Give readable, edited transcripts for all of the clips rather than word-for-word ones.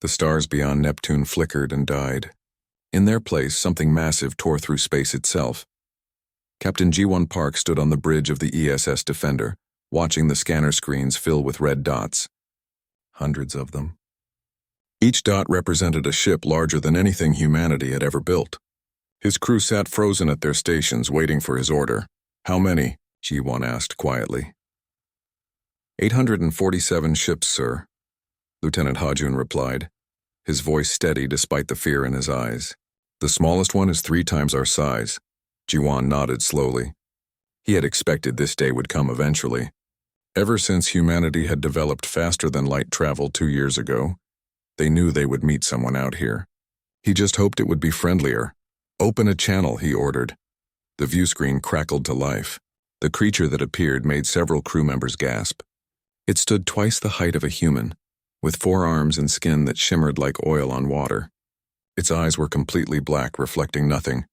The stars beyond Neptune flickered and died. In their place, something massive tore through space itself. Captain G1 Park stood on the bridge of the ESS Defender, watching the scanner screens fill with red dots. Hundreds of them. Each dot represented a ship larger than anything humanity had ever built. His crew sat frozen at their stations, waiting for his order. "How many?" G1 asked quietly. 847 ships, sir," Lieutenant Hajun replied, his voice steady despite the fear in his eyes. "The smallest one is 3 times our size." Jiwan nodded slowly. He had expected this day would come eventually. Ever since humanity had developed faster than light travel 2 years ago, they knew they would meet someone out here. He just hoped it would be friendlier. "Open a channel," he ordered. The view screen crackled to life. The creature that appeared made several crew members gasp. It stood twice the height of a human, with 4 arms and skin that shimmered like oil on water. Its eyes were completely black, reflecting nothing.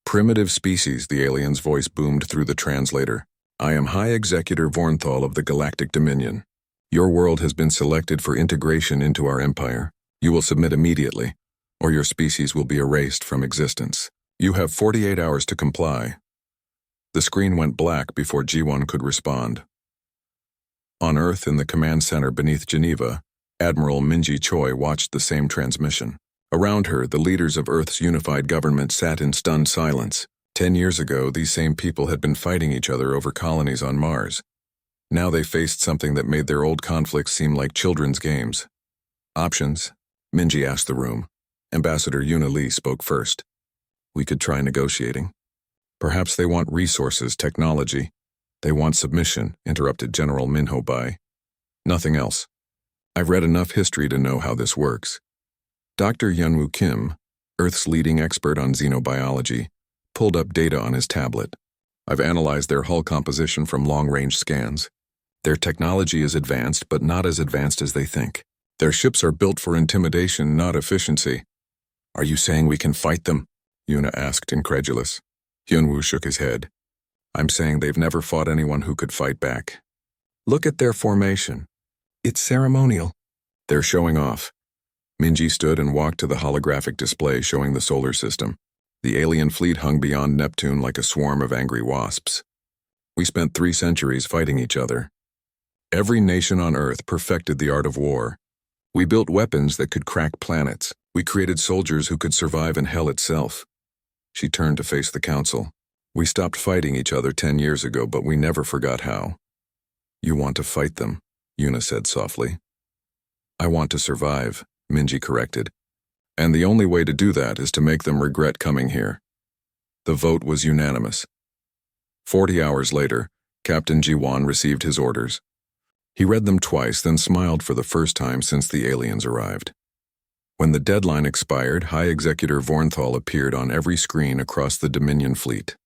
"Primitive species," the alien's voice boomed through the translator. "I am High Executor Vornthal of the Galactic Dominion. Your world has been selected for integration into our empire. You will submit immediately, or your species will be erased from existence. You have 48 hours to comply." The screen went black before G1 could respond. On Earth, in the command center beneath Geneva, Admiral Minji Choi watched the same transmission. Around her, the leaders of Earth's unified government sat in stunned silence. 10 years ago, these same people had been fighting each other over colonies on Mars. Now they faced something that made their old conflicts seem like children's games. "Options?" Minji asked the room. Ambassador Yuna Lee spoke first. "We could try negotiating." "Perhaps they want resources, technology. They want submission," interrupted General Minho Bai. "Nothing else. I've read enough history to know how this works." Dr. Yunwoo Kim, Earth's leading expert on xenobiology, pulled up data on his tablet. "I've analyzed their hull composition from long-range scans. Their technology is advanced, but not as advanced as they think. Their ships are built for intimidation, not efficiency." "Are you saying we can fight them?" Yuna asked, incredulous. Hyunwoo shook his head. "I'm saying they've never fought anyone who could fight back. Look at their formation. It's ceremonial. They're showing off." Minji stood and walked to the holographic display showing the solar system. The alien fleet hung beyond Neptune like a swarm of angry wasps. "We spent 3 centuries fighting each other. Every nation on Earth perfected the art of war. We built weapons that could crack planets. We created soldiers who could survive in hell itself." She turned to face the council. "We stopped fighting each other 10 years ago, but we never forgot how." "You want to fight them," Yuna said softly. "I want to survive," Minji corrected. "And the only way to do that is to make them regret coming here." The vote was unanimous. 40 hours later, Captain Jiwan received his orders. He read them twice, then smiled for the first time since the aliens arrived. When the deadline expired, High Executor Vornthal appeared on every screen across the Dominion fleet.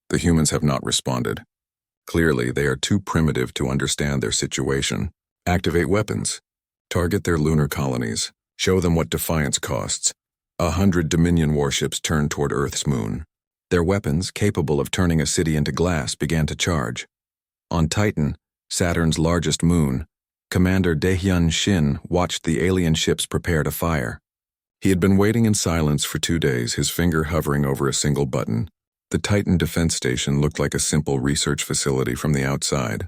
"The humans have not responded. Clearly, they are too primitive to understand their situation. Activate weapons. Target their lunar colonies. Show them what defiance costs." 100 Dominion warships turned toward Earth's moon. Their weapons, capable of turning a city into glass, began to charge. On Titan, Saturn's largest moon, Commander Daehyun Shin watched the alien ships prepare to fire. He had been waiting in silence for 2 days, his finger hovering over a single button. The Titan defense station looked like a simple research facility from the outside.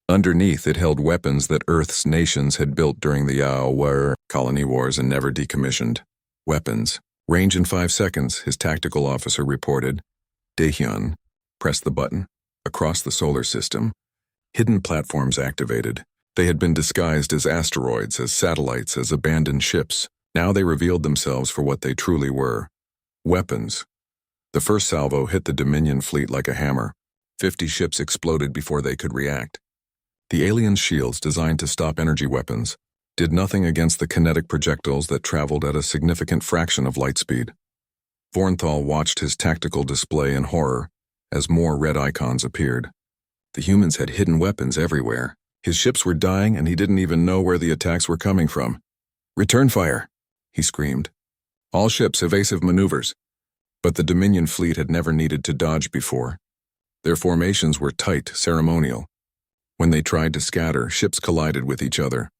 Underneath, it held weapons that Earth's nations had built during the Yao War colony wars and never decommissioned. Weapons. "Range in 5 seconds, his tactical officer reported. Daehyun pressed the button. Across the solar system, hidden platforms activated. They had been disguised as asteroids, as satellites, as abandoned ships. Now they revealed themselves for what they truly were. Weapons. The first salvo hit the Dominion fleet like a hammer. 50 ships exploded before they could react. The alien shields, designed to stop energy weapons, did nothing against the kinetic projectiles that traveled at a significant fraction of light speed. Vornthal watched his tactical display in horror as more red icons appeared. The humans had hidden weapons everywhere. His ships were dying and he didn't even know where the attacks were coming from. "Return fire," he screamed. "All ships, evasive maneuvers." But the Dominion fleet had never needed to dodge before. Their formations were tight, ceremonial. When they tried to scatter, ships collided with each other.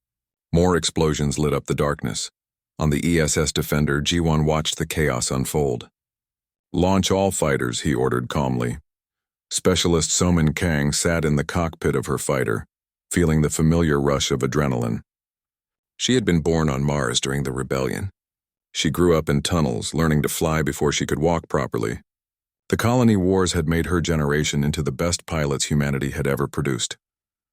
More explosions lit up the darkness. On the ESS Defender, Ji-won watched the chaos unfold. "Launch all fighters," he ordered calmly. Specialist So-min Kang sat in the cockpit of her fighter, feeling the familiar rush of adrenaline. She had been born on Mars during the rebellion. She grew up in tunnels, learning to fly before she could walk properly. The colony wars had made her generation into the best pilots humanity had ever produced.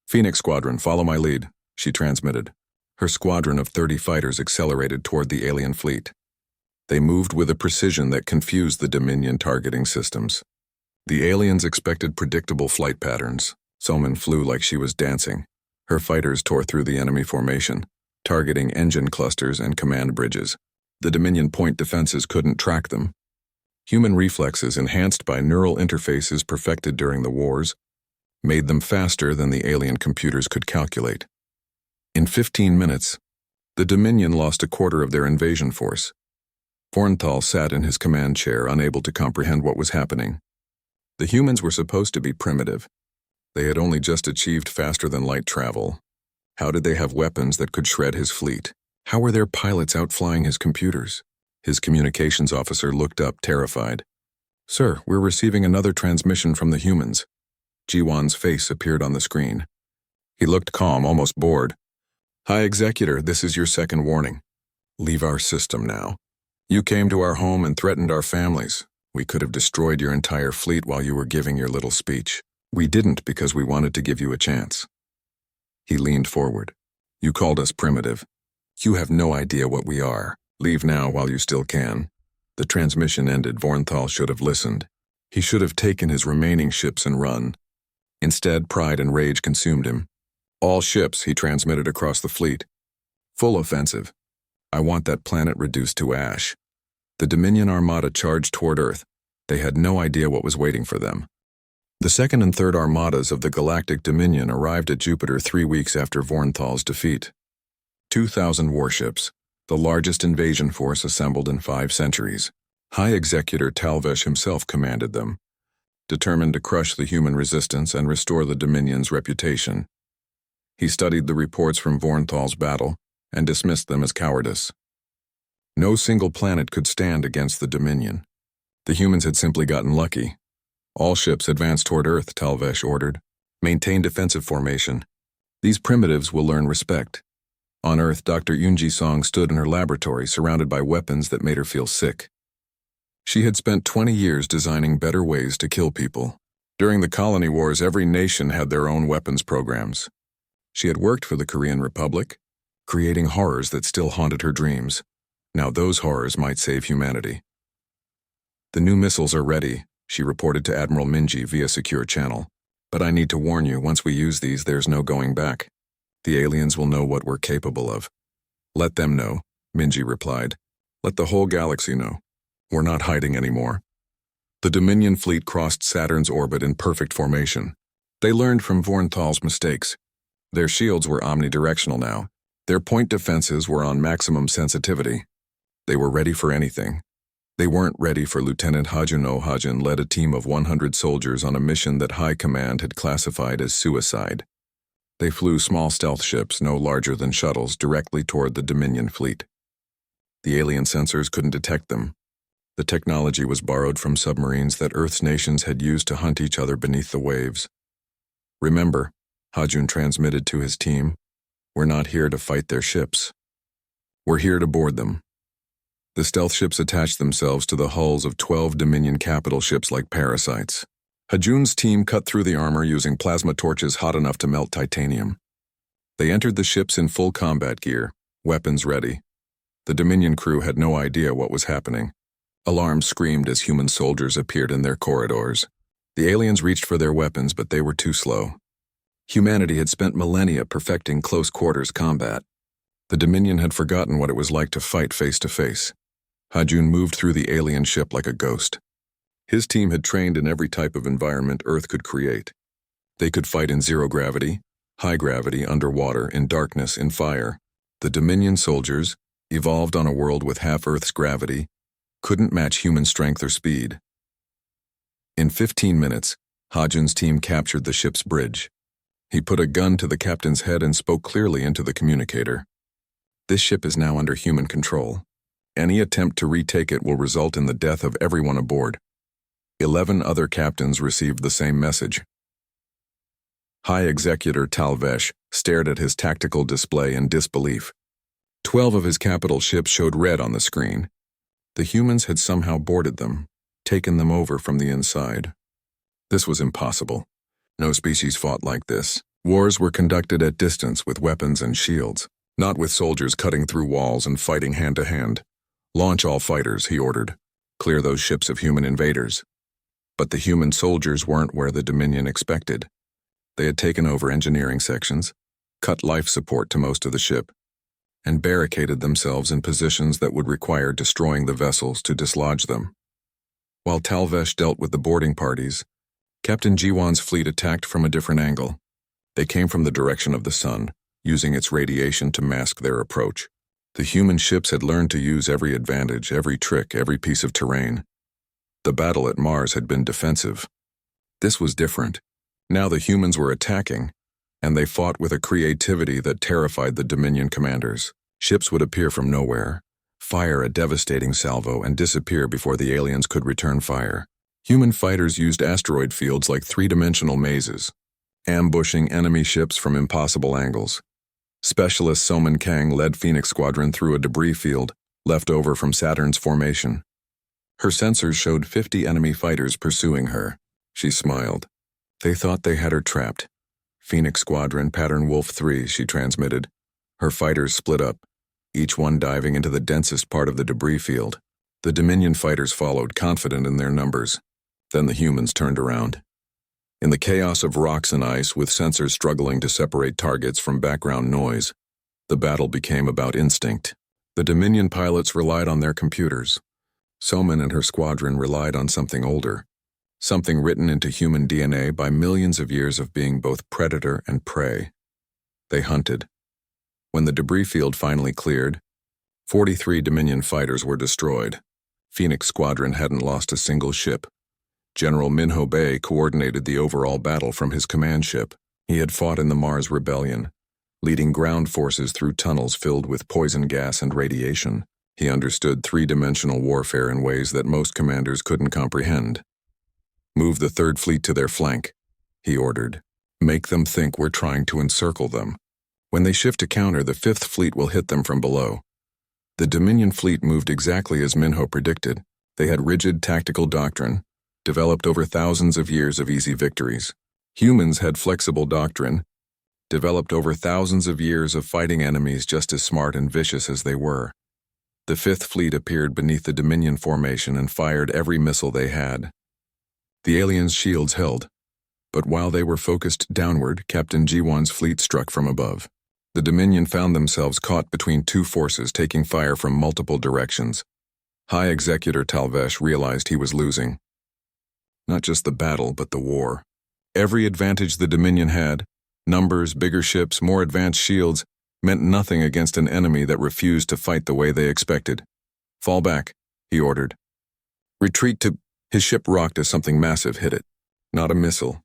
"Phoenix Squadron, follow my lead," she transmitted. Her squadron of 30 fighters accelerated toward the alien fleet. They moved with a precision that confused the Dominion targeting systems. The aliens expected predictable flight patterns. So-min flew like she was dancing. Her fighters tore through the enemy formation, targeting engine clusters and command bridges. The Dominion point defenses couldn't track them. Human reflexes, enhanced by neural interfaces perfected during the wars, made them faster than the alien computers could calculate. In 15 minutes, the Dominion lost a quarter of their invasion force. Vornthal sat in his command chair, unable to comprehend what was happening. The humans were supposed to be primitive. They had only just achieved faster-than-light travel. How did they have weapons that could shred his fleet? How were their pilots outflying his computers? His communications officer looked up, terrified. "Sir, we're receiving another transmission from the humans." Ji-won's face appeared on the screen. He looked calm, almost bored. "High Executor, this is your second warning. Leave our system now. You came to our home and threatened our families. We could have destroyed your entire fleet while you were giving your little speech. We didn't because we wanted to give you a chance." He leaned forward. "You called us primitive. You have no idea what we are. Leave now while you still can." The transmission ended. Vornthal should have listened. He should have taken his remaining ships and run. Instead, pride and rage consumed him. "All ships," he transmitted across the fleet. "Full offensive. I want that planet reduced to ash." The Dominion Armada charged toward Earth. They had no idea what was waiting for them. The second and third armadas of the Galactic Dominion arrived at Jupiter 3 weeks after Vornthal's defeat. 2,000 warships, the largest invasion force assembled in 5 centuries. High Executor Talvesh himself commanded them, determined to crush the human resistance and restore the Dominion's reputation. He studied the reports from Vornthal's battle and dismissed them as cowardice. No single planet could stand against the Dominion. The humans had simply gotten lucky. "All ships advance toward Earth," Talvesh ordered. "Maintain defensive formation. These primitives will learn respect." On Earth, Dr. Yoon Ji-song stood in her laboratory, surrounded by weapons that made her feel sick. She had spent 20 years designing better ways to kill people. During the colony wars, every nation had their own weapons programs. She had worked for the Korean Republic, creating horrors that still haunted her dreams. Now those horrors might save humanity. "The new missiles are ready," she reported to Admiral Minji via secure channel. "But I need to warn you, once we use these, there's no going back. The aliens will know what we're capable of." "Let them know," Minji replied. "Let the whole galaxy know. We're not hiding anymore." The Dominion fleet crossed Saturn's orbit in perfect formation. They learned from Vornthal's mistakes. Their shields were omnidirectional now. Their point defenses were on maximum sensitivity. They were ready for anything. They weren't ready for Lieutenant Hajun Hajun led a team of 100 soldiers on a mission that High Command had classified as suicide. They flew small stealth ships, no larger than shuttles, directly toward the Dominion fleet. The alien sensors couldn't detect them. The technology was borrowed from submarines that Earth's nations had used to hunt each other beneath the waves. "Remember," Hajun transmitted to his team, "we're not here to fight their ships. We're here to board them." The stealth ships attached themselves to the hulls of 12 Dominion capital ships like parasites. Hajun's team cut through the armor using plasma torches hot enough to melt titanium. They entered the ships in full combat gear, weapons ready. The Dominion crew had no idea what was happening. Alarms screamed as human soldiers appeared in their corridors. The aliens reached for their weapons, but they were too slow. Humanity had spent millennia perfecting close-quarters combat. The Dominion had forgotten what it was like to fight face-to-face. Hajun moved through the alien ship like a ghost. His team had trained in every type of environment Earth could create. They could fight in zero gravity, high gravity, underwater, in darkness, in fire. The Dominion soldiers, evolved on a world with half Earth's gravity, couldn't match human strength or speed. In 15 minutes, Hajun's team captured the ship's bridge. He put a gun to the captain's head and spoke clearly into the communicator. This ship is now under human control. Any attempt to retake it will result in the death of everyone aboard. 11 other captains received the same message. High Executor Talvesh stared at his tactical display in disbelief. 12 of his capital ships showed red on the screen. The humans had somehow boarded them, taken them over from the inside. This was impossible. No species fought like this. Wars were conducted at distance with weapons and shields, not with soldiers cutting through walls and fighting hand-to-hand. Launch all fighters, he ordered. Clear those ships of human invaders. But the human soldiers weren't where the Dominion expected. They had taken over engineering sections, cut life support to most of the ship, and barricaded themselves in positions that would require destroying the vessels to dislodge them. While Talvesh dealt with the boarding parties, Captain Jiwan's fleet attacked from a different angle. They came from the direction of the sun, using its radiation to mask their approach. The human ships had learned to use every advantage, every trick, every piece of terrain. The battle at Mars had been defensive. This was different. Now the humans were attacking, and they fought with a creativity that terrified the Dominion commanders. Ships would appear from nowhere, fire a devastating salvo, and disappear before the aliens could return fire. Human fighters used asteroid fields like three-dimensional mazes, ambushing enemy ships from impossible angles. Specialist Soman Kang led Phoenix Squadron through a debris field left over from Saturn's formation. Her sensors showed 50 enemy fighters pursuing her. She smiled. They thought they had her trapped. Phoenix Squadron, Pattern Wolf 3, she transmitted. Her fighters split up, each one diving into the densest part of the debris field. The Dominion fighters followed, confident in their numbers. Then the humans turned around. In the chaos of rocks and ice, with sensors struggling to separate targets from background noise, the battle became about instinct. The Dominion pilots relied on their computers. Soman and her squadron relied on something older, something written into human DNA by millions of years of being both predator and prey. They hunted. When the debris field finally cleared, 43 Dominion fighters were destroyed. Phoenix Squadron hadn't lost a single ship. General Minho Bay coordinated the overall battle from his command ship. He had fought in the Mars Rebellion, leading ground forces through tunnels filled with poison gas and radiation. He understood three-dimensional warfare in ways that most commanders couldn't comprehend. Move the Third Fleet to their flank, he ordered. Make them think we're trying to encircle them. When they shift to counter, the Fifth Fleet will hit them from below. The Dominion fleet moved exactly as Minho predicted. They had rigid tactical doctrine, developed over thousands of years of easy victories. Humans had flexible doctrine, developed over thousands of years of fighting enemies just as smart and vicious as they were. The Fifth Fleet appeared beneath the Dominion formation and fired every missile they had. The aliens' shields held, but while they were focused downward, Captain Jiwan's fleet struck from above. The Dominion found themselves caught between two forces taking fire from multiple directions. High Executor Talvesh realized he was losing. Not just the battle, but the war. Every advantage the Dominion had, numbers, bigger ships, more advanced shields, meant nothing against an enemy that refused to fight the way they expected. Fall back, he ordered. Retreat to... His ship rocked as something massive hit it. Not a missile,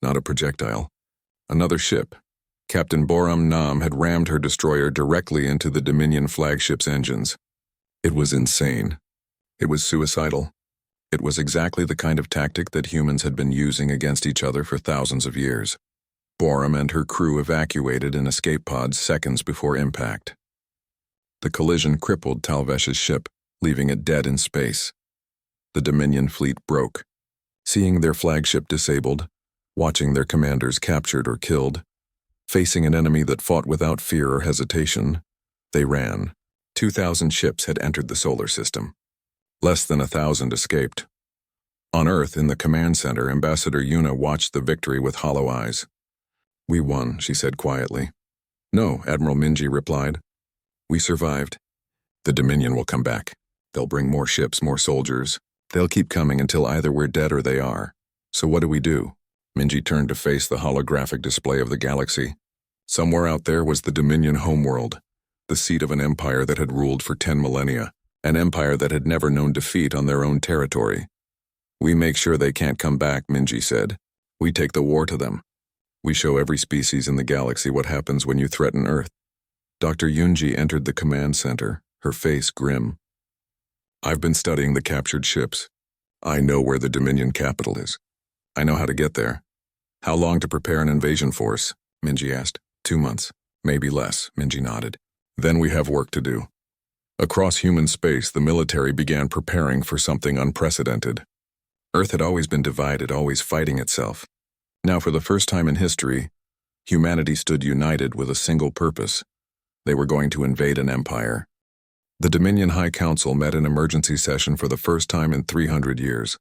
not a projectile. Another ship. Captain Boram Nam had rammed her destroyer directly into the Dominion flagship's engines. It was insane. It was suicidal. It was exactly the kind of tactic that humans had been using against each other for thousands of years. Boram and her crew evacuated in escape pods seconds before impact. The collision crippled Talvesh's ship, leaving it dead in space. The Dominion fleet broke. Seeing their flagship disabled, watching their commanders captured or killed, facing an enemy that fought without fear or hesitation, they ran. 2,000 ships had entered the solar system. Less than 1,000 escaped. On Earth, in the command center, Ambassador Yuna watched the victory with hollow eyes. We won, she said quietly. No, Admiral Minji replied. We survived. The Dominion will come back. They'll bring more ships, more soldiers. They'll keep coming until either we're dead or they are. So what do we do? Minji turned to face the holographic display of the galaxy. Somewhere out there was the Dominion homeworld, the seat of an empire that had ruled for 10 millennia, an empire that had never known defeat on their own territory. We make sure they can't come back, Minji said. We take the war to them. We show every species in the galaxy what happens when you threaten Earth. Dr. Yunji entered the command center, her face grim. I've been studying the captured ships. I know where the Dominion capital is. I know how to get there. How long to prepare an invasion force? Minji asked. 2 months, maybe less, Minji nodded. Then we have work to do. Across human space, the military began preparing for something unprecedented. Earth had always been divided, always fighting itself. Now, for the first time in history, humanity stood united with a single purpose. They were going to invade an empire. The Dominion High Council met in emergency session for the first time in 300 years.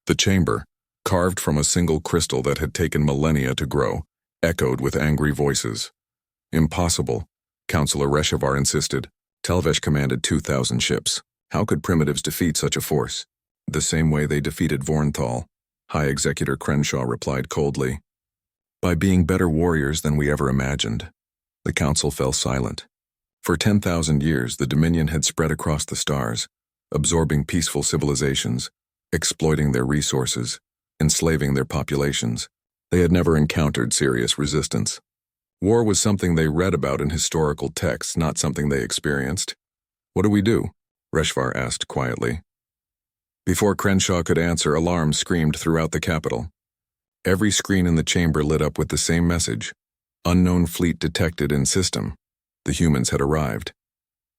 The chamber, carved from a single crystal that had taken millennia to grow, echoed with angry voices. Impossible, Councillor Reshevar insisted. Telvesh commanded 2,000 ships. How could primitives defeat such a force? The same way they defeated Vornthal, High Executor Crenshaw replied coldly. By being better warriors than we ever imagined. The council fell silent. For 10,000 years, the Dominion had spread across the stars, absorbing peaceful civilizations, exploiting their resources, enslaving their populations. They had never encountered serious resistance. War was something they read about in historical texts, not something they experienced. What do we do? Reshvar asked quietly. Before Crenshaw could answer, alarms screamed throughout the capital. Every screen in the chamber lit up with the same message. Unknown fleet detected in system. The humans had arrived.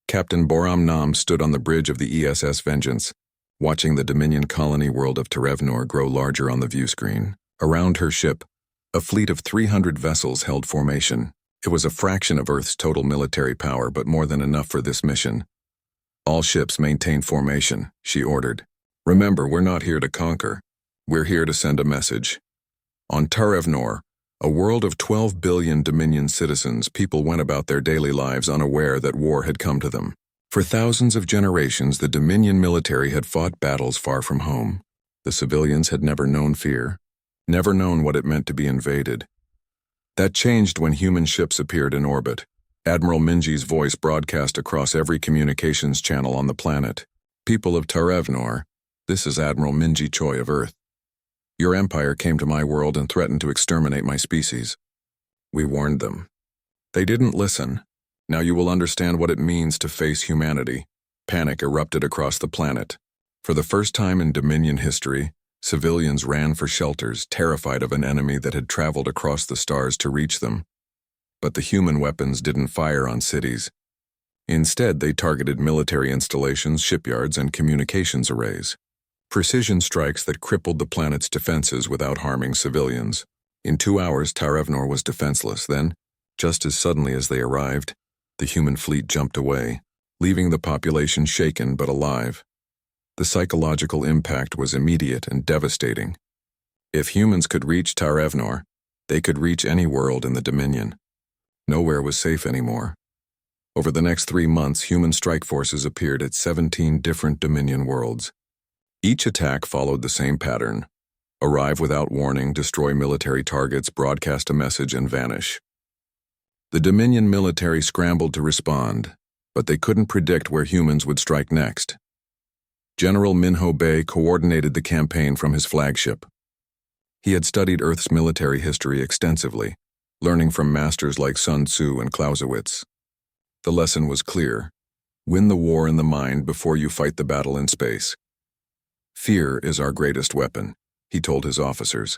Captain Boram Nam stood on the bridge of the ESS Vengeance, watching the Dominion colony world of Terevnor grow larger on the view screen. Around her ship, a fleet of 300 vessels held formation. It was a fraction of Earth's total military power, but more than enough for this mission. All ships maintain formation, she ordered. Remember, we're not here to conquer. We're here to send a message. On Terevnor, a world of 12 billion Dominion citizens, people went about their daily lives unaware that war had come to them. For thousands of generations, the Dominion military had fought battles far from home. The civilians had never known fear, never known what it meant to be invaded. That changed when human ships appeared in orbit. Admiral Minji's voice broadcast across every communications channel on the planet. People of Terevnor, this is Admiral Minji Choi of Earth. Your empire came to my world and threatened to exterminate my species. We warned them. They didn't listen. Now you will understand what it means to face humanity. Panic erupted across the planet. For the first time in Dominion history, civilians ran for shelters, terrified of an enemy that had traveled across the stars to reach them. But the human weapons didn't fire on cities. Instead, they targeted military installations, shipyards, and communications arrays. Precision strikes that crippled the planet's defenses without harming civilians. In 2 hours, Terevnor was defenseless. Then, just as suddenly as they arrived, the human fleet jumped away, leaving the population shaken but alive. The psychological impact was immediate and devastating. If humans could reach Terevnor, they could reach any world in the Dominion. Nowhere was safe anymore. Over the next 3 months, human strike forces appeared at 17 different Dominion worlds. Each attack followed the same pattern. Arrive without warning, destroy military targets, broadcast a message, and vanish. The Dominion military scrambled to respond, but they couldn't predict where humans would strike next. General Minho Bay coordinated the campaign from his flagship. He had studied Earth's military history extensively, learning from masters like Sun Tzu and Clausewitz. The lesson was clear. Win the war in the mind before you fight the battle in space. Fear is our greatest weapon, he told his officers.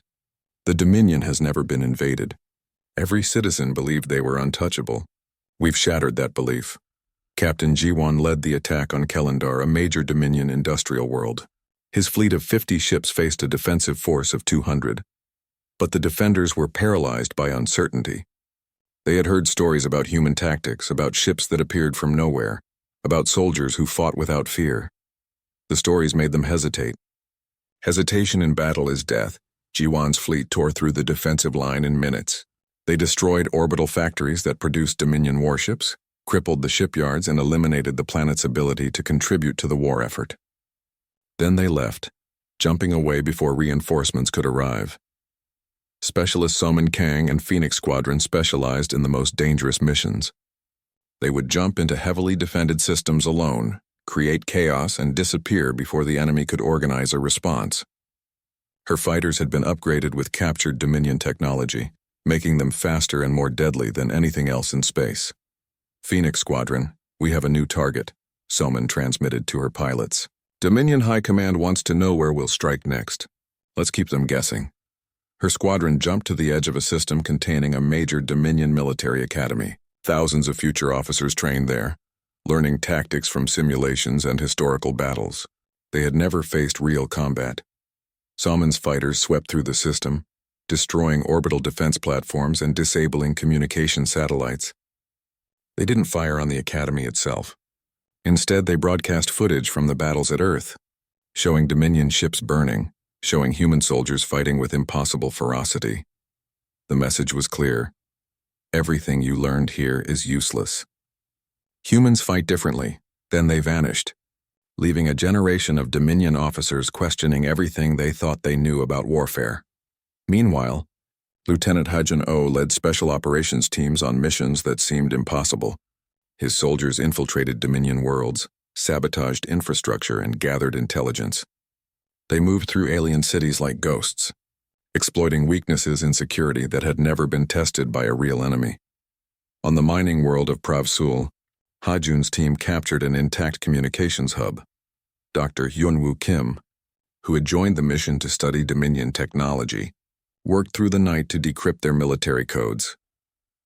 The Dominion has never been invaded. Every citizen believed they were untouchable. We've shattered that belief. Captain Jiwan led the attack on Kelendar, a major Dominion industrial world. His fleet of 50 ships faced a defensive force of 200. But the defenders were paralyzed by uncertainty. They had heard stories about human tactics, about ships that appeared from nowhere, about soldiers who fought without fear. The stories made them hesitate. Hesitation in battle is death. Jiwan's fleet tore through the defensive line in minutes. They destroyed orbital factories that produced Dominion warships, crippled the shipyards, and eliminated the planet's ability to contribute to the war effort. Then they left, jumping away before reinforcements could arrive. Specialist Soman Kang and Phoenix Squadron specialized in the most dangerous missions. They would jump into heavily defended systems alone, create chaos, and disappear before the enemy could organize a response. Her fighters had been upgraded with captured Dominion technology, making them faster and more deadly than anything else in space. Phoenix Squadron, we have a new target, Soman transmitted to her pilots. Dominion High Command wants to know where we'll strike next. Let's keep them guessing. Her squadron jumped to the edge of a system containing a major Dominion military academy. Thousands of future officers trained there, learning tactics from simulations and historical battles. They had never faced real combat. Soman's fighters swept through the system, destroying orbital defense platforms and disabling communication satellites. They didn't fire on the academy itself. Instead, they broadcast footage from the battles at Earth, showing Dominion ships burning, showing human soldiers fighting with impossible ferocity. The message was clear. Everything you learned here is useless. Humans fight differently, then they vanished, leaving a generation of Dominion officers questioning everything they thought they knew about warfare. Meanwhile, Lieutenant Hajun O led special operations teams on missions that seemed impossible. His soldiers infiltrated Dominion worlds, sabotaged infrastructure, and gathered intelligence. They moved through alien cities like ghosts, exploiting weaknesses in security that had never been tested by a real enemy. On the mining world of Pravsul, Hajun's team captured an intact communications hub. Dr. Hyunwoo Kim, who had joined the mission to study Dominion technology, worked through the night to decrypt their military codes.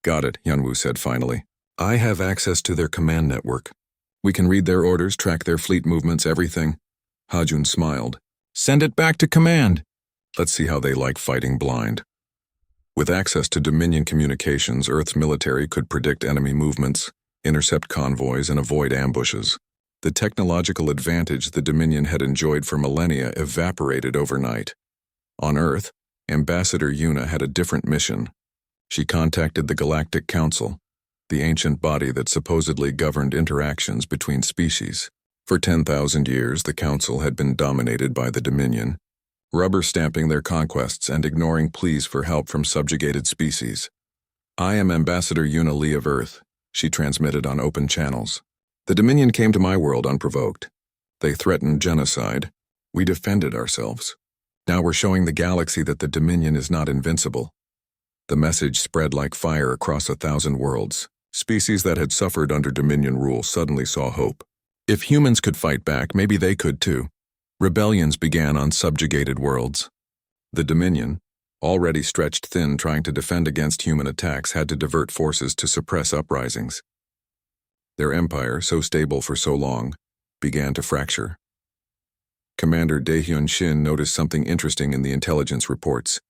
Got it, Hyunwoo said finally. I have access to their command network. We can read their orders, track their fleet movements, everything. Hajun smiled. Send it back to command. Let's see how they like fighting blind. With access to Dominion communications, Earth's military could predict enemy movements, intercept convoys, and avoid ambushes. The technological advantage the Dominion had enjoyed for millennia evaporated overnight. On Earth, Ambassador Yuna had a different mission. She contacted the Galactic Council, the ancient body that supposedly governed interactions between species. For 10,000 years, the Council had been dominated by the Dominion, rubber-stamping their conquests and ignoring pleas for help from subjugated species. I am Ambassador Yuna Lee of Earth, she transmitted on open channels. The Dominion came to my world unprovoked. They threatened genocide. We defended ourselves. Now we're showing the galaxy that the Dominion is not invincible. The message spread like fire across 1,000 worlds. Species that had suffered under Dominion rule suddenly saw hope. If humans could fight back, maybe they could too. Rebellions began on subjugated worlds. The Dominion, already stretched thin trying to defend against human attacks, had to divert forces to suppress uprisings. Their empire, so stable for so long, began to fracture. Commander Daehyun Shin noticed something interesting in the intelligence reports.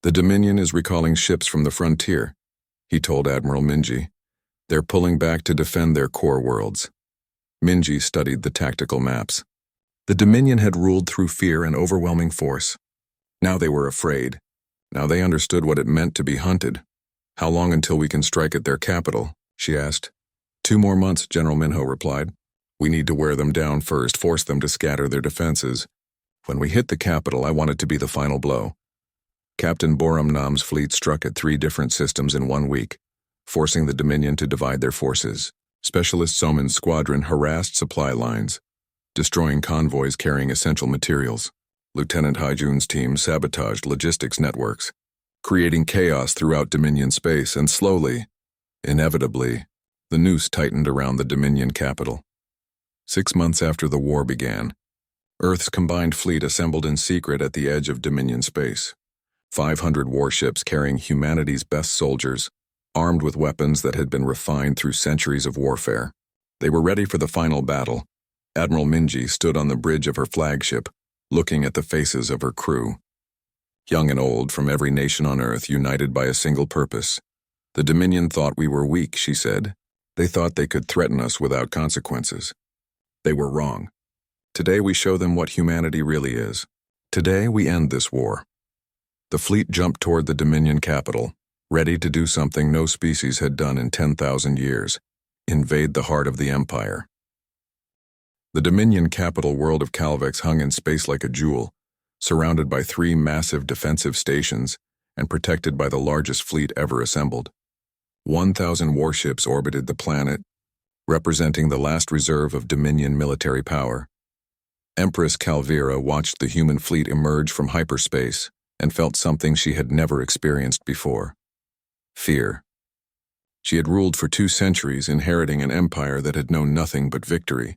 The Dominion is recalling ships from the frontier, he told Admiral Minji. They're pulling back to defend their core worlds. Minji studied the tactical maps. The Dominion had ruled through fear and overwhelming force. Now they were afraid. Now they understood what it meant to be hunted. How long until we can strike at their capital? She asked. 2 more months, General Minho replied. We need to wear them down first, force them to scatter their defenses. When we hit the capital, I want it to be the final blow. Captain Boram Nam's fleet struck at 3 different systems in 1 week, forcing the Dominion to divide their forces. Specialist Soman's squadron harassed supply lines, destroying convoys carrying essential materials. Lieutenant Haijun's team sabotaged logistics networks, creating chaos throughout Dominion space, and slowly, inevitably, the noose tightened around the Dominion capital. 6 months after the war began, Earth's combined fleet assembled in secret at the edge of Dominion space. 500 warships carrying humanity's best soldiers, armed with weapons that had been refined through centuries of warfare. They were ready for the final battle. Admiral Minji stood on the bridge of her flagship, looking at the faces of her crew. Young and old, from every nation on Earth, united by a single purpose. The Dominion thought we were weak, she said. They thought they could threaten us without consequences. They were wrong. Today we show them what humanity really is. Today we end this war. The fleet jumped toward the Dominion capital, ready to do something no species had done in 10,000 years, invade the heart of the Empire. The Dominion capital world of Calvex hung in space like a jewel, surrounded by 3 massive defensive stations and protected by the largest fleet ever assembled. 1,000 warships orbited the planet, representing the last reserve of Dominion military power. Empress Calvira watched the human fleet emerge from hyperspace and felt something she had never experienced before. Fear. She had ruled for 2 centuries, inheriting an empire that had known nothing but victory.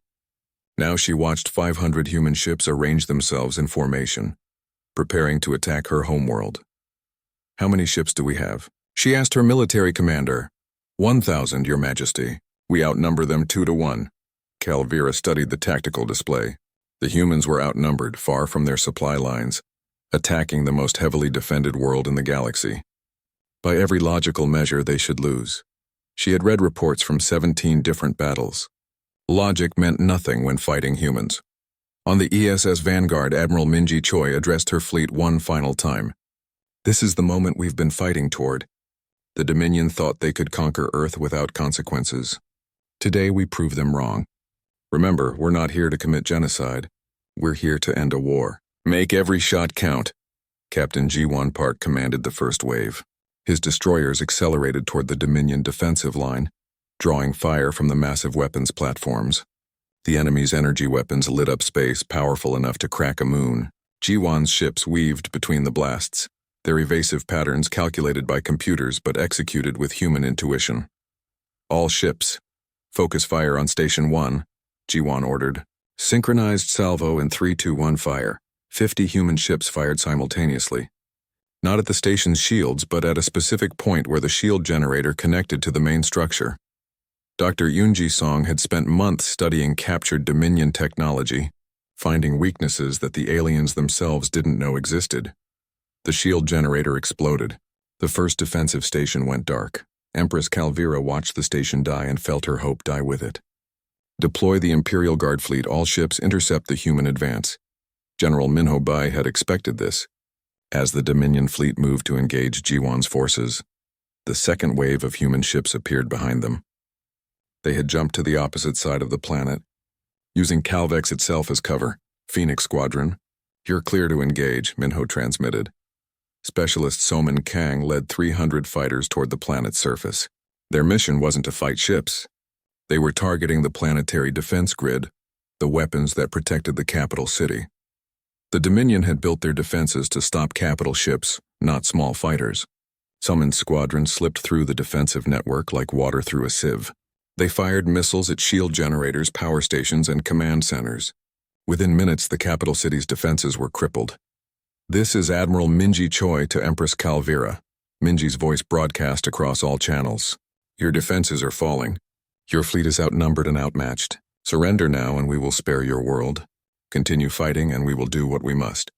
Now she watched 500 human ships arrange themselves in formation, preparing to attack her homeworld. "How many ships do we have?" she asked her military commander. 1,000, Your Majesty. We outnumber them 2 to 1. Calvira studied the tactical display. The humans were outnumbered, far from their supply lines, attacking the most heavily defended world in the galaxy. By every logical measure, they should lose. She had read reports from 17 different battles. Logic meant nothing when fighting humans. On the ESS Vanguard, Admiral Minji Choi addressed her fleet one final time. "This is the moment we've been fighting toward. The Dominion thought they could conquer Earth without consequences. Today we prove them wrong. Remember, we're not here to commit genocide. We're here to end a war. Make every shot count." Captain Jiwon Park commanded the first wave. His destroyers accelerated toward the Dominion defensive line, drawing fire from the massive weapons platforms. The enemy's energy weapons lit up space, powerful enough to crack a moon. Jiwon's ships weaved between the blasts, their evasive patterns calculated by computers but executed with human intuition. "All ships, focus fire on Station 1, Jiwon ordered. Synchronized salvo in 3-2-1 fire. 50 human ships fired simultaneously. Not at the station's shields, but at a specific point where the shield generator connected to the main structure. Dr. Yoonji Song had spent months studying captured Dominion technology, finding weaknesses that the aliens themselves didn't know existed. The shield generator exploded. The first defensive station went dark. Empress Calvira watched the station die and felt her hope die with it. "Deploy the Imperial Guard fleet. All ships intercept the human advance." General Minho Bai had expected this. As the Dominion fleet moved to engage Jiwon's forces, the second wave of human ships appeared behind them. They had jumped to the opposite side of the planet, using Calvex itself as cover. "Phoenix Squadron, you're clear to engage," Minho transmitted. Specialist Soman Kang led 300 fighters toward the planet's surface. Their mission wasn't to fight ships. They were targeting the planetary defense grid, the weapons that protected the capital city. The Dominion had built their defenses to stop capital ships, not small fighters. Soman's squadron slipped through the defensive network like water through a sieve. They fired missiles at shield generators, power stations, and command centers. Within minutes, the capital city's defenses were crippled. "This is Admiral Minji Choi to Empress Calvira." Minji's voice broadcast across all channels. "Your defenses are falling. Your fleet is outnumbered and outmatched. Surrender now and we will spare your world. Continue fighting and we will do what we must."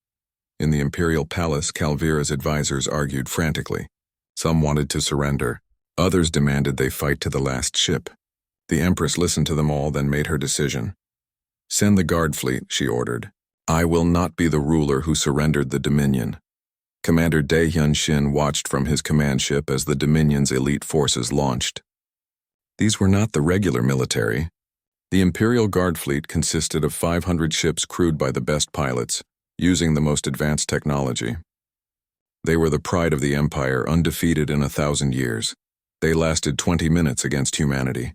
In the Imperial Palace, Calvira's advisors argued frantically. Some wanted to surrender. Others demanded they fight to the last ship. The Empress listened to them all, then made her decision. "Send the guard fleet," she ordered. "I will not be the ruler who surrendered the Dominion." Commander Dae Hyun Shin watched from his command ship as the Dominion's elite forces launched. These were not the regular military. The Imperial Guard fleet consisted of 500 ships crewed by the best pilots, using the most advanced technology. They were the pride of the Empire, undefeated in 1,000 years. They lasted 20 minutes against humanity.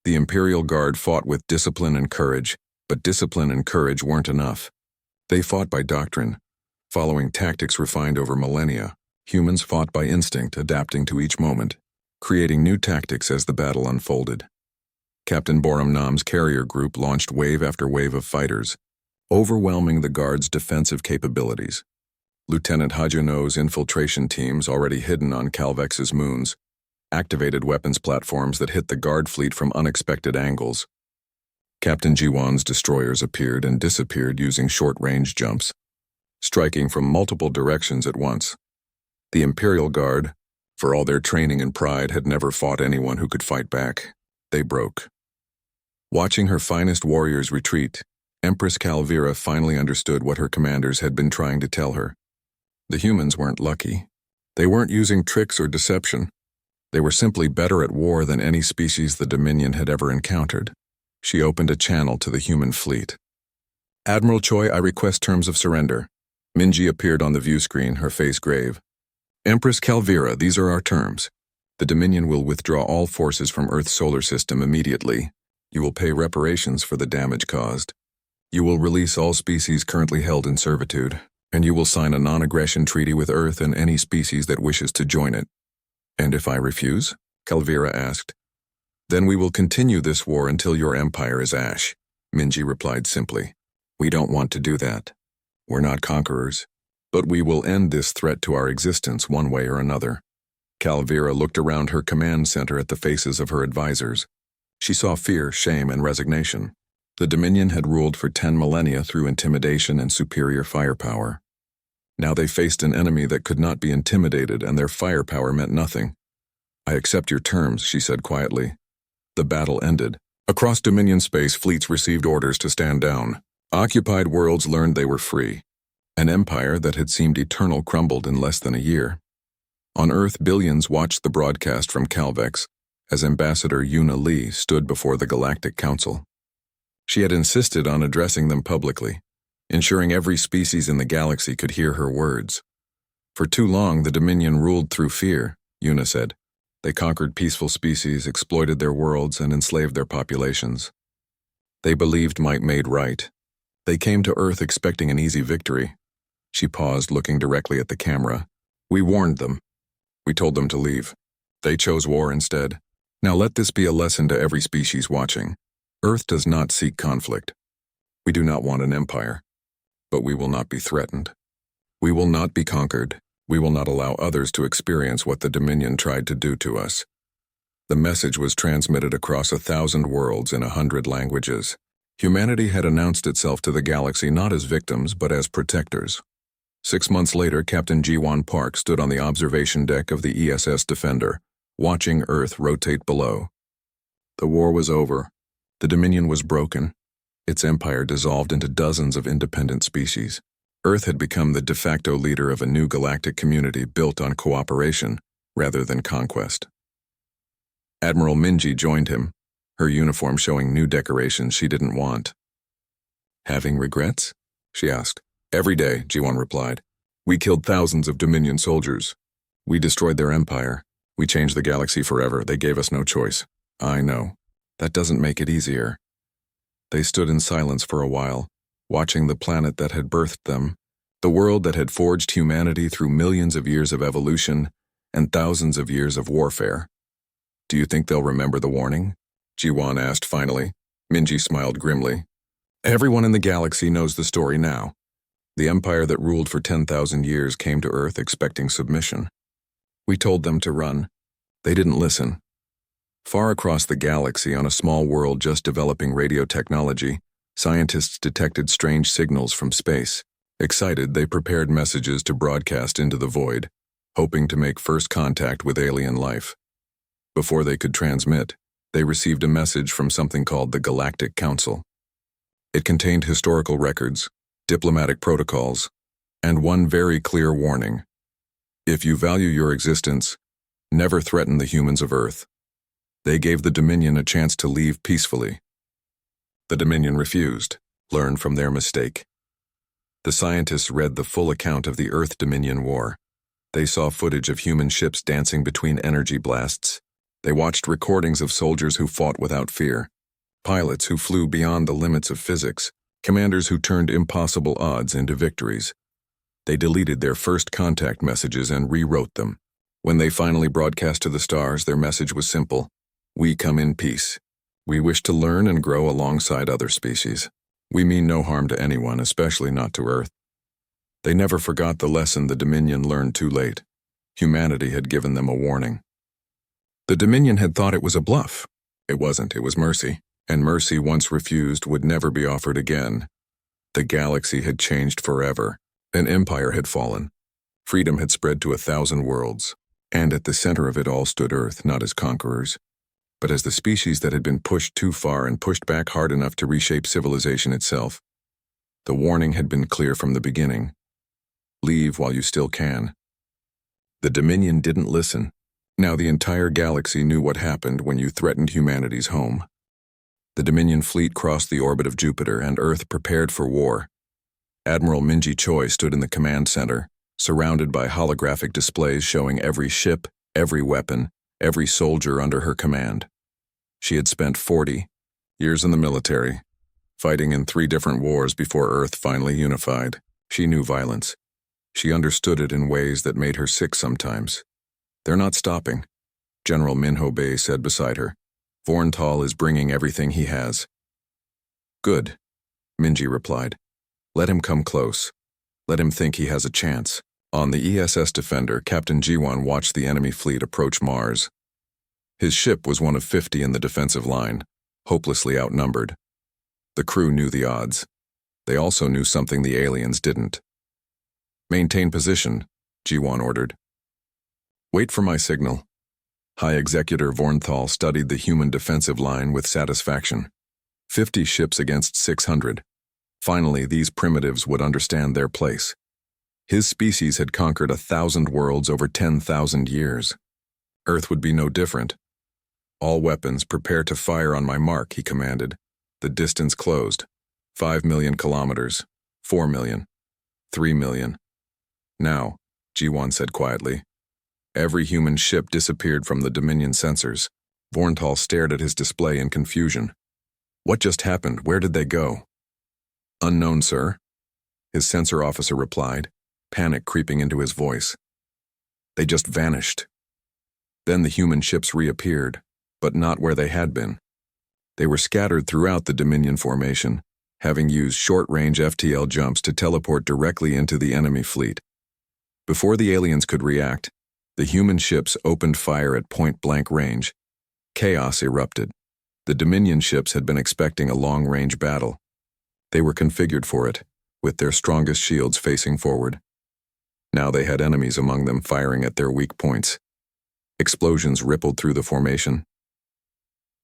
The Imperial Guard fought with discipline and courage, but discipline and courage weren't enough. They fought by doctrine, following tactics refined over millennia. Humans fought by instinct, adapting to each moment, creating new tactics as the battle unfolded. Captain Boram Nam's carrier group launched wave after wave of fighters, overwhelming the Guard's defensive capabilities. Lieutenant Hajuno's infiltration teams, already hidden on Calvex's moons, activated weapons platforms that hit the Guard fleet from unexpected angles. Captain Jiwon's destroyers appeared and disappeared using short-range jumps, striking from multiple directions at once. The Imperial Guard, for all their training and pride, had never fought anyone who could fight back. They broke. Watching her finest warriors retreat, Empress Calvira finally understood what her commanders had been trying to tell her. The humans weren't lucky. They weren't using tricks or deception. They were simply better at war than any species the Dominion had ever encountered. She opened a channel to the human fleet. "Admiral Choi, I request terms of surrender." Minji appeared on the view screen, her face grave. "Empress Calvira, these are our terms. The Dominion will withdraw all forces from Earth's solar system immediately. You will pay reparations for the damage caused. You will release all species currently held in servitude, and you will sign a non-aggression treaty with Earth and any species that wishes to join it. And if I refuse?" Calvira asked. Then we will continue this war until your empire is ash, Minji replied simply. We don't want to do that. We're not conquerors. But we will end this threat to our existence one way or another. Calvira looked around her command center at the faces of her advisors. She saw fear, shame, and resignation. The Dominion had ruled for 10 millennia through intimidation and superior firepower. Now they faced an enemy that could not be intimidated, and their firepower meant nothing. I accept your terms, she said quietly. The battle ended. Across Dominion space, fleets received orders to stand down. Occupied worlds learned they were free. An empire that had seemed eternal crumbled in less than a year. On Earth, billions watched the broadcast from Calvex as Ambassador Yuna Lee stood before the Galactic Council. She had insisted on addressing them publicly, ensuring every species in the galaxy could hear her words. For too long, the Dominion ruled through fear, Yuna said. They conquered peaceful species, exploited their worlds, and enslaved their populations. They believed might made right. They came to Earth expecting an easy victory. She paused, looking directly at the camera. We warned them. We told them to leave. They chose war instead. Now let this be a lesson to every species watching. Earth does not seek conflict. We do not want an empire. But we will not be threatened. We will not be conquered. We will not allow others to experience what the Dominion tried to do to us. The message was transmitted across 1,000 worlds in 100 languages. Humanity had announced itself to the galaxy not as victims, but as protectors. 6 months later, Captain Jiwon Park stood on the observation deck of the ESS Defender, watching Earth rotate below. The war was over. The Dominion was broken. Its empire dissolved into dozens of independent species. Earth had become the de facto leader of a new galactic community built on cooperation rather than conquest. Admiral Minji joined him, her uniform showing new decorations she didn't want. Having regrets? She asked. Every day, Jiwon replied. We killed thousands of Dominion soldiers. We destroyed their empire. We changed the galaxy forever. They gave us no choice. I know. That doesn't make it easier. They stood in silence for a while, watching the planet that had birthed them, the world that had forged humanity through millions of years of evolution and thousands of years of warfare. Do you think they'll remember the warning? Jiwon asked finally. Minji smiled grimly. Everyone in the galaxy knows the story now. The empire that ruled for 10,000 years came to Earth expecting submission. We told them to run. They didn't listen. Far across the galaxy, on a small world just developing radio technology, scientists detected strange signals from space. Excited, they prepared messages to broadcast into the void, hoping to make first contact with alien life. Before they could transmit, they received a message from something called the Galactic Council. It contained historical records, diplomatic protocols, and one very clear warning. If you value your existence, never threaten the humans of Earth. They gave the Dominion a chance to leave peacefully. The Dominion refused, learned from their mistake. The scientists read the full account of the Earth-Dominion War. They saw footage of human ships dancing between energy blasts. They watched recordings of soldiers who fought without fear, pilots who flew beyond the limits of physics, commanders who turned impossible odds into victories. They deleted their first contact messages and rewrote them. When they finally broadcast to the stars, their message was simple. We come in peace. We wish to learn and grow alongside other species. We mean no harm to anyone, especially not to Earth. They never forgot the lesson the Dominion learned too late. Humanity had given them a warning. The Dominion had thought it was a bluff. It wasn't, it was mercy. And mercy, once refused, would never be offered again. The galaxy had changed forever. An empire had fallen. Freedom had spread to 1,000 worlds. And at the center of it all stood Earth, not as conquerors, but as the species that had been pushed too far and pushed back hard enough to reshape civilization itself. The warning had been clear from the beginning. Leave while you still can. The Dominion didn't listen. Now the entire galaxy knew what happened when you threatened humanity's home. The Dominion fleet crossed the orbit of Jupiter, and Earth prepared for war. Admiral Minji Choi stood in the command center, surrounded by holographic displays showing every ship, every weapon, every soldier under her command. She had spent 40 years in the military, fighting in 3 different wars before Earth finally unified. She knew violence. She understood it in ways that made her sick sometimes. They're not stopping. General Minho Bay said beside her. Vornthal is bringing everything he has. Good, Minji replied. Let him come close. Let him think he has a chance. On the ESS Defender, Captain Jiwan watched the enemy fleet approach Mars. His ship was one of 50 in the defensive line, hopelessly outnumbered. The crew knew the odds. They also knew something the aliens didn't. Maintain position, Jiwan ordered. Wait for my signal. High Executor Vornthal studied the human defensive line with satisfaction. 50 ships against 600. Finally, these primitives would understand their place. His species had conquered 1,000 worlds over 10,000 years. Earth would be no different. All weapons, prepare to fire on my mark, he commanded. The distance closed. 5 million kilometers. 4 million. 3 million. Now, Jiwan said quietly. Every human ship disappeared from the Dominion sensors. Vornthal stared at his display in confusion. What just happened? Where did they go? Unknown, sir. His sensor officer replied, panic creeping into his voice. They just vanished. Then the human ships reappeared, but not where they had been. They were scattered throughout the Dominion formation, having used short-range FTL jumps to teleport directly into the enemy fleet. Before the aliens could react, the human ships opened fire at point-blank range. Chaos erupted. The Dominion ships had been expecting a long-range battle. They were configured for it, with their strongest shields facing forward. Now they had enemies among them firing at their weak points. Explosions rippled through the formation.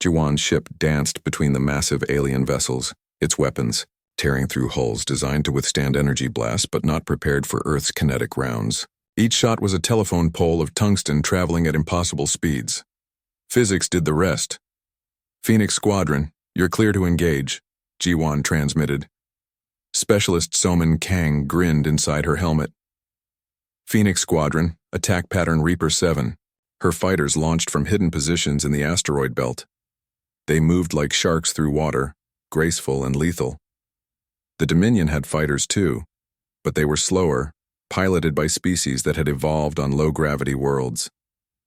Jiwan's ship danced between the massive alien vessels, its weapons, tearing through hulls designed to withstand energy blasts but not prepared for Earth's kinetic rounds. Each shot was a telephone pole of tungsten traveling at impossible speeds. Physics did the rest. Phoenix Squadron, you're clear to engage, Jiwan transmitted. Specialist Soman Kang grinned inside her helmet. Phoenix Squadron, attack pattern Reaper 7. Her fighters launched from hidden positions in the asteroid belt. They moved like sharks through water, graceful and lethal. The Dominion had fighters too, but they were slower, piloted by species that had evolved on low-gravity worlds.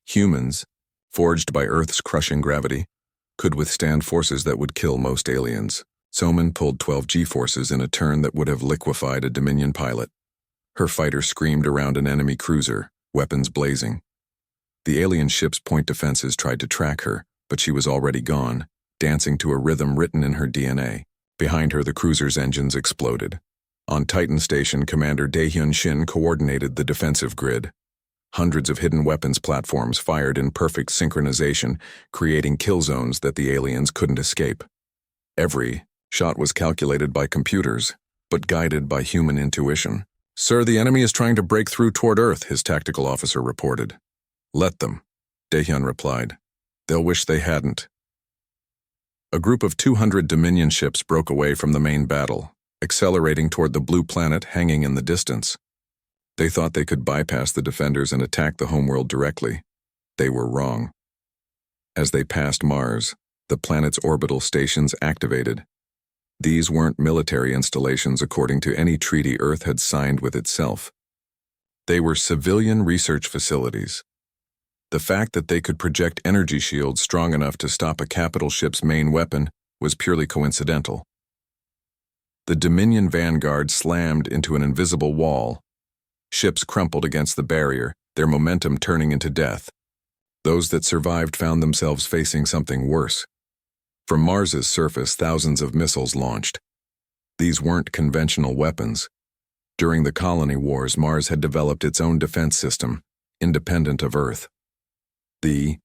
Humans, forged by Earth's crushing gravity, could withstand forces that would kill most aliens. Soman pulled 12 G-forces in a turn that would have liquefied a Dominion pilot. Her fighter screamed around an enemy cruiser, weapons blazing. The alien ship's point defenses tried to track her, but she was already gone, dancing to a rhythm written in her DNA. Behind her, the cruiser's engines exploded. On Titan Station, Commander Daehyun Shin coordinated the defensive grid. Hundreds of hidden weapons platforms fired in perfect synchronization, creating kill zones that the aliens couldn't escape. Every shot was calculated by computers, but guided by human intuition. Sir, the enemy is trying to break through toward Earth, his tactical officer reported. Let them, Daehyun replied. They'll wish they hadn't. A group of 200 Dominion ships broke away from the main battle, accelerating toward the blue planet hanging in the distance. They thought they could bypass the defenders and attack the homeworld directly. They were wrong. As they passed Mars, the planet's orbital stations activated. These weren't military installations according to any treaty Earth had signed with itself. They were civilian research facilities. The fact that they could project energy shields strong enough to stop a capital ship's main weapon was purely coincidental. The Dominion vanguard slammed into an invisible wall. Ships crumpled against the barrier, their momentum turning into death. Those that survived found themselves facing something worse. From Mars's surface, thousands of missiles launched. These weren't conventional weapons. During the colony wars, Mars had developed its own defense system, independent of Earth. The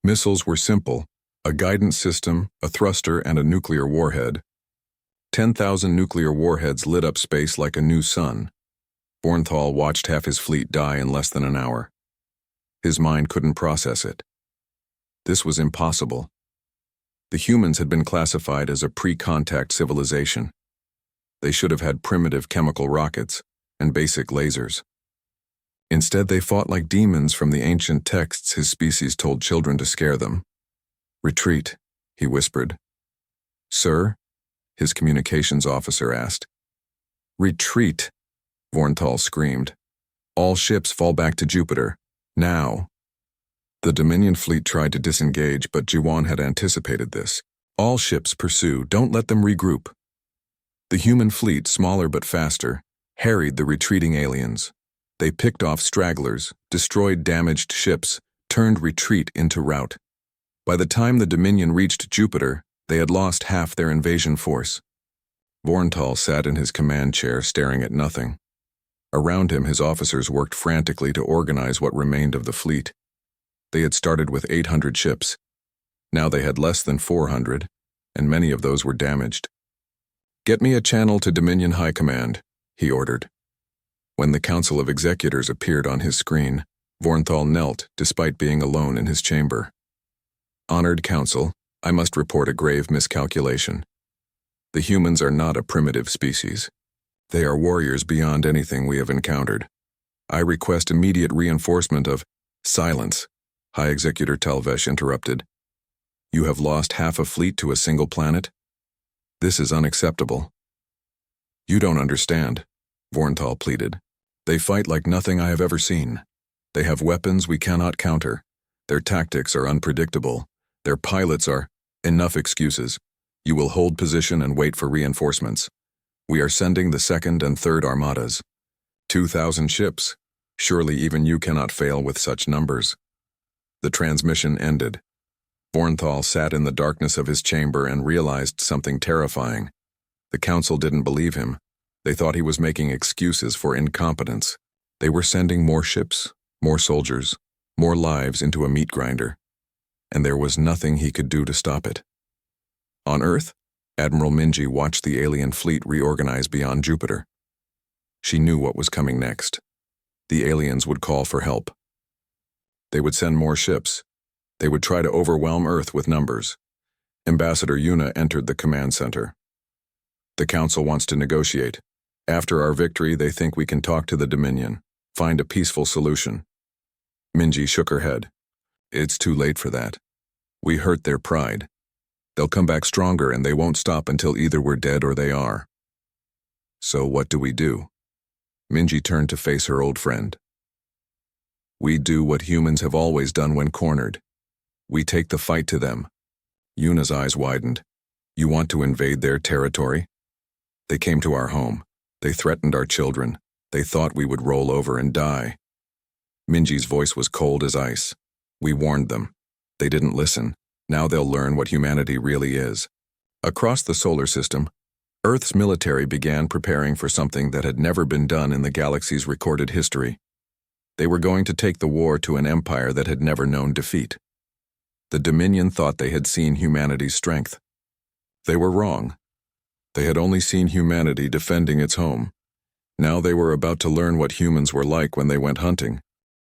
missiles were simple: a guidance system, a thruster, and a nuclear warhead. 10,000 nuclear warheads lit up space like a new sun. Vornthal watched half his fleet die in less than an hour. His mind couldn't process it. This was impossible. The humans had been classified as a pre-contact civilization. They should have had primitive chemical rockets and basic lasers. Instead, they fought like demons from the ancient texts his species told children to scare them. Retreat, he whispered. Sir? His communications officer asked. Retreat, Vornthal screamed. All ships fall back to Jupiter, now. The Dominion fleet tried to disengage, but Jiwan had anticipated this. All ships pursue, don't let them regroup. The human fleet, smaller but faster, harried the retreating aliens. They picked off stragglers, destroyed damaged ships, turned retreat into rout. By the time the Dominion reached Jupiter, they had lost half their invasion force. Vorntal sat in his command chair staring at nothing. Around him, his officers worked frantically to organize what remained of the fleet. They had started with 800 ships. Now they had less than 400, and many of those were damaged. "Get me a channel to Dominion High Command," he ordered. When the Council of Executors appeared on his screen, Vorntal knelt despite being alone in his chamber. "Honored Council, I must report a grave miscalculation. The humans are not a primitive species. They are warriors beyond anything we have encountered. I request immediate reinforcement of—" "Silence," High Executor Talvesh interrupted. "You have lost half a fleet to a single planet? This is unacceptable." "You don't understand," Vorntal pleaded. "They fight like nothing I have ever seen. They have weapons we cannot counter. Their tactics are unpredictable. Their pilots are—" "Enough excuses. You will hold position and wait for reinforcements. We are sending the second and third armadas. 2,000 ships. Surely even you cannot fail with such numbers." The transmission ended. Vorntal sat in the darkness of his chamber and realized something terrifying. The council didn't believe him. They thought he was making excuses for incompetence. They were sending more ships, more soldiers, more lives into a meat grinder. And there was nothing he could do to stop it. On Earth, Admiral Minji watched the alien fleet reorganize beyond Jupiter. She knew what was coming next. The aliens would call for help. They would send more ships. They would try to overwhelm Earth with numbers. Ambassador Yuna entered the command center. "The Council wants to negotiate. After our victory, they think we can talk to the Dominion, find a peaceful solution." Minji shook her head. "It's too late for that. We hurt their pride. They'll come back stronger and they won't stop until either we're dead or they are." "So what do we do?" Minji turned to face her old friend. "We do what humans have always done when cornered. We take the fight to them." Yuna's eyes widened. "You want to invade their territory? They came to our home. They threatened our children. They thought we would roll over and die." Minji's voice was cold as ice. "We warned them. They didn't listen. Now they'll learn what humanity really is." Across the solar system, Earth's military began preparing for something that had never been done in the galaxy's recorded history. They were going to take the war to an empire that had never known defeat. The Dominion thought they had seen humanity's strength. They were wrong. They had only seen humanity defending its home. Now they were about to learn what humans were like when they went hunting.